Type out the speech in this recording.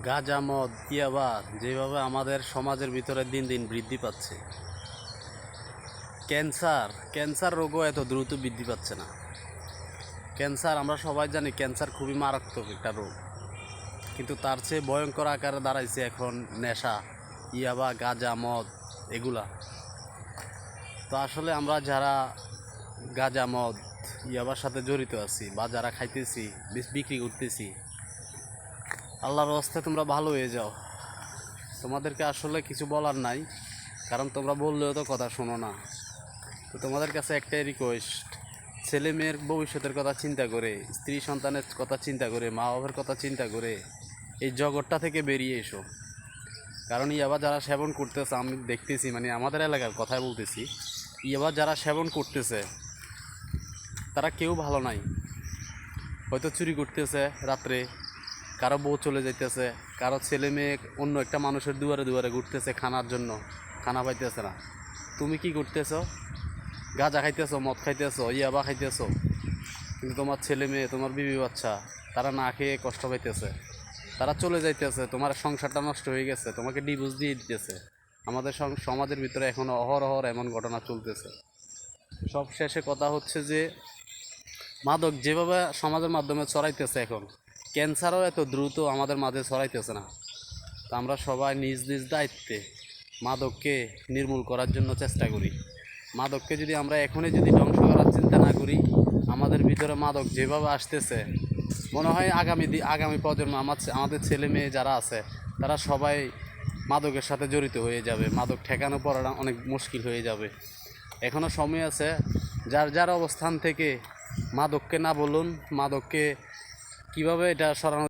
গাঁজা মদ ইয়াবা যেভাবে আমাদের সমাজের ভিতরে দিন দিন বৃদ্ধি পাচ্ছে, ক্যান্সার রোগও এত দ্রুত বৃদ্ধি পাচ্ছে না। ক্যান্সার আমরা সবাই জানি ক্যান্সার খুবই মারাত্মক একটা রোগ, কিন্তু তার চেয়ে ভয়ঙ্কর আকারে দাঁড়াইছে এখন নেশা, ইয়াবা, গাঁজা, মদ এগুলা। তো আসলে আমরা যারা গাঁজা, মদ, ইয়াবার সাথে জড়িত আছি বা যারা খাইতেছি, বিক্রি করতেছি, আল্লাহর রাস্তায় তোমরা ভালো হয়ে যাও। তোমাদেরকে আসলে কিছু বলার নাই, কারণ তোমরা বললেও তো কথা শোনো না। তো তোমাদের কাছে একটাই রিকোয়েস্ট, ছেলে মেয়ের ভবিষ্যতের কথা চিন্তা করে, স্ত্রী সন্তানের কথা চিন্তা করে, মা বাবার কথা চিন্তা করে এই জগৎটা থেকে বেরিয়ে এসো। কারণ ইয়াবা যারা সেবন করতেছে, আমি দেখতেছি, মানে আমাদের এলাকার কথাই বলতেছি, ইয়াবা যারা সেবন করতেছে তারা কেউ ভালো নাই। হয়তো চুরি করতেছে রাত্রে, কারো বউ চলে যাইতেছে, কারো ছেলে মেয়ে অন্য একটা মানুষের দুয়ারে দুয়ারে ঘুরতেছে খানার জন্য, খানা পাইতেছে না। তুমি কি করতেছো? গাঁজা খাইতেছো, মদ খাইতেছো, ইয়াবা খাইতেছো, কিন্তু তোমার ছেলে মেয়ে, তোমার বিবি বাচ্চা, তারা না খেয়ে কষ্ট পাইতেছে, তারা চলে যাইতেছে, তোমার সংসারটা নষ্ট হয়ে গেছে, তোমাকে ডিভোর্স দিয়ে দিতেছে। আমাদের সমাজের ভিতরে এখন অহরহ এমন ঘটনা চলতেছে। সব শেষে কথা হচ্ছে যে মাদক যেভাবে সমাজের মাধ্যমে ছড়াইতেছে, এখন ক্যান্সারও এত দ্রুত আমাদের মাঝে ছড়াইতেছে না। তা আমরা সবাই নিজ নিজ দায়িত্বে মাদককে নির্মূল করার জন্য চেষ্টা করি। মাদককে যদি আমরা এখনই যদি ধ্বংস করার চিন্তা না করি, আমাদের ভিতরে মাদক যেভাবে আসতেছে, মনে হয় আগামী প্রজন্ম আমাদের ছেলে মেয়ে যারা আছে তারা সবাই মাদকের সাথে জড়িত হয়ে যাবে। মাদক ঠেকানো পড়াটা অনেক মুশকিল হয়ে যাবে। এখনও সময় আছে, যার যার অবস্থান থেকে মাদককে না বলুন, মাদককে কীভাবে এটা সরানো